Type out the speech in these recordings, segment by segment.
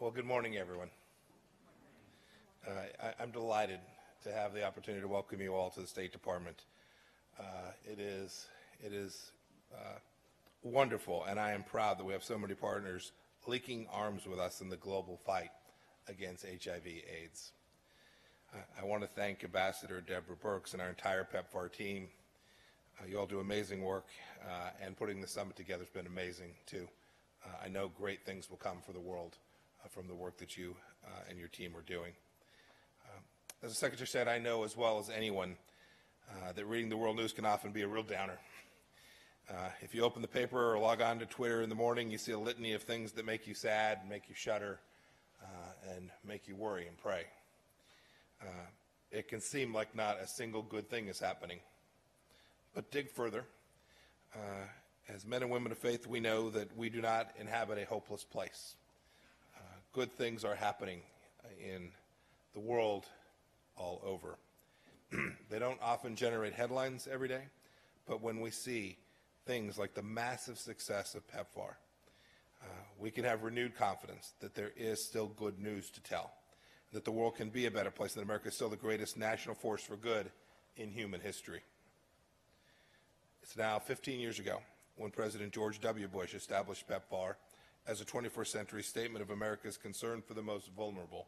Well, good morning, everyone. I'm delighted to have the opportunity to welcome you all to the State Department. It is wonderful, and I am proud that we have so many partners linking arms with us in the global fight against HIV/AIDS. I want to thank Ambassador Deborah Birx and our entire PEPFAR team. You all do amazing work, and putting the summit together has been amazing, too. I know great things will come for the world from the work that you and your team are doing. As the Secretary said, I know as well as anyone that reading the world news can often be a real downer. If you open the paper or log on to Twitter in the morning, you see a litany of things that make you sad, make you shudder, and make you worry and pray. It can seem like not a single good thing is happening. But dig further. As men and women of faith, we know that we do not inhabit a hopeless place. Good things are happening in the world all over. They don't often generate headlines every day, but when we see things like the massive success of PEPFAR, we can have renewed confidence that there is still good news to tell, that the world can be a better place, and America is still the greatest national force for good in human history. It's now 15 years ago when President George W. Bush established PEPFAR as a 21st century statement of America's concern for the most vulnerable.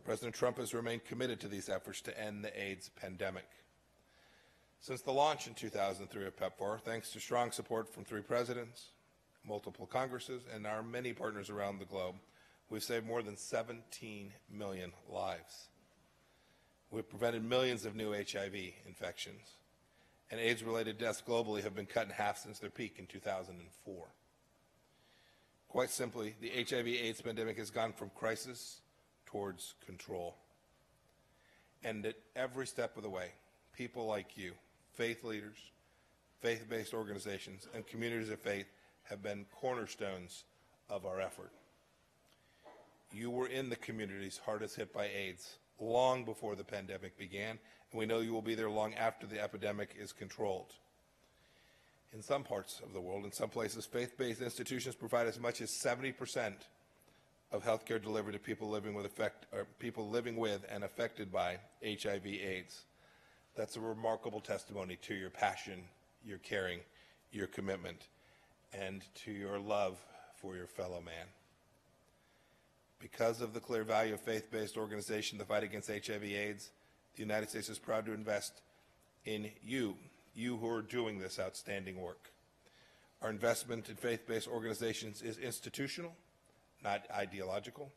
President Trump has remained committed to these efforts to end the AIDS pandemic. Since the launch in 2003 of PEPFAR, thanks to strong support from 3 presidents, multiple Congresses, and our many partners around the globe, we've saved more than 17 million lives. We've prevented millions of new HIV infections, and AIDS-related deaths globally have been cut in half since their peak in 2004. Quite simply, the HIV/AIDS pandemic has gone from crisis towards control. And at every step of the way, people like you, faith leaders, faith-based organizations, and communities of faith have been cornerstones of our effort. You were in the communities hardest hit by AIDS long before the pandemic began, and we know you will be there long after the epidemic is controlled. In some parts of the world, in some places, faith-based institutions provide as much as 70% of healthcare delivered to people living with and affected by HIV/AIDS. That's a remarkable testimony to your passion, your caring, your commitment, and to your love for your fellow man. Because of the clear value of faith-based organization, the fight against HIV/AIDS, the United States is proud to invest in you who are doing this outstanding work. Our investment in faith-based organizations is institutional, not ideological.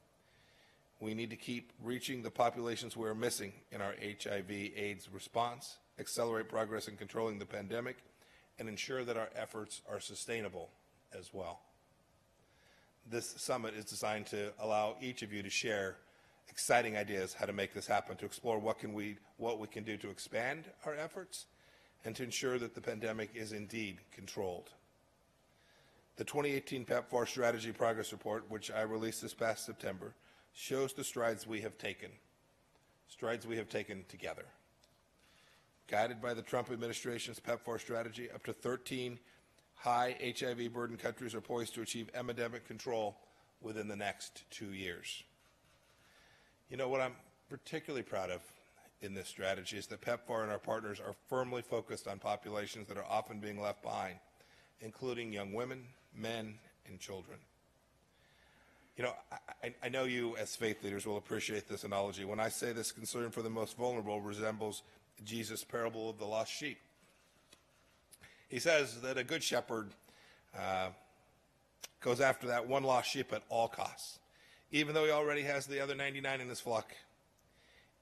We need to keep reaching the populations we are missing in our HIV/AIDS response, accelerate progress in controlling the pandemic, and ensure that our efforts are sustainable as well. This summit is designed to allow each of you to share exciting ideas how to make this happen, to explore what we can do to expand our efforts, and to ensure that the pandemic is indeed controlled. The 2018 PEPFAR Strategy Progress Report, which I released this past September, shows the strides we have taken together. Guided by the Trump administration's PEPFAR strategy, up to 13 high HIV burden countries are poised to achieve epidemic control within the next 2 years. You know, what I'm particularly proud of in this strategy is that PEPFAR and our partners are firmly focused on populations that are often being left behind, including young women, men, and children. You know, I know you as faith leaders will appreciate this analogy when I say this concern for the most vulnerable resembles Jesus' parable of the lost sheep. He says that a good shepherd goes after that one lost sheep at all costs, even though he already has the other 99 in his flock.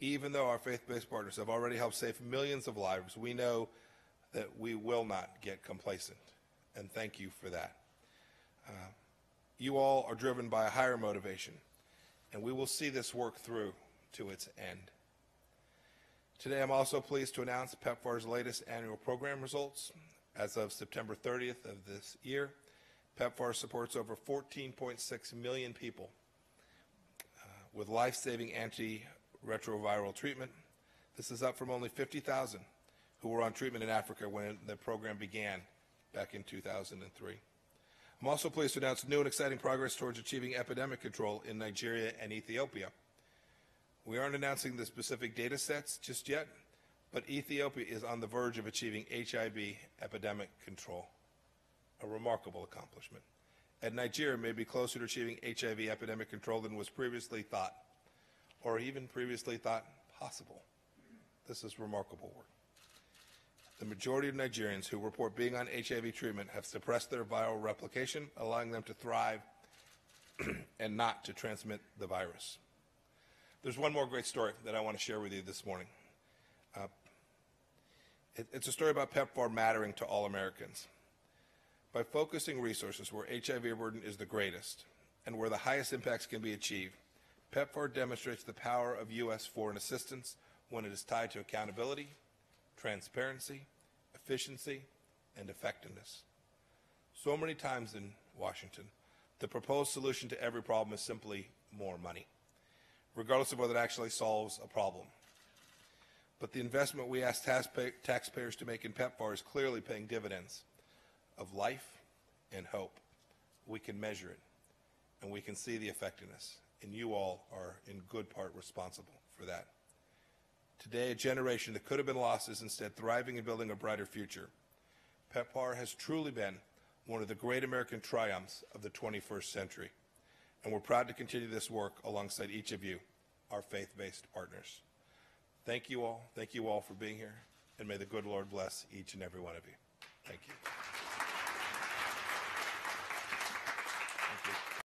Even though our faith-based partners have already helped save millions of lives, we know that we will not get complacent, and thank you for that. You all are driven by a higher motivation, and we will see this work through to its end. Today, I'm also pleased to announce PEPFAR's latest annual program results. As of September 30th of this year, PEPFAR supports over 14.6 million people with life-saving antiretroviral treatment. This is up from only 50,000 who were on treatment in Africa when the program began back in 2003. I'm also pleased to announce new and exciting progress towards achieving epidemic control in Nigeria and Ethiopia. We aren't announcing the specific data sets just yet, but Ethiopia is on the verge of achieving HIV epidemic control, a remarkable accomplishment. And Nigeria may be closer to achieving HIV epidemic control than was previously thought, or even previously thought possible. This is remarkable work. The majority of Nigerians who report being on HIV treatment have suppressed their viral replication, allowing them to thrive and not to transmit the virus. There's one more great story that I want to share with you this morning. It's a story about PEPFAR mattering to all Americans. By focusing resources where HIV burden is the greatest and where the highest impacts can be achieved, PEPFAR demonstrates the power of U.S. foreign assistance when it is tied to accountability, transparency, efficiency, and effectiveness. So many times in Washington, the proposed solution to every problem is simply more money, regardless of whether it actually solves a problem. But the investment we ask taxpayers to make in PEPFAR is clearly paying dividends of life and hope. We can measure it, and we can see the effectiveness, and you all are in good part responsible for that. Today, a generation that could have been lost is instead thriving and building a brighter future. PEPFAR has truly been one of the great American triumphs of the 21st century, and we're proud to continue this work alongside each of you, our faith-based partners. Thank you all for being here, and may the good Lord bless each and every one of you. Thank you.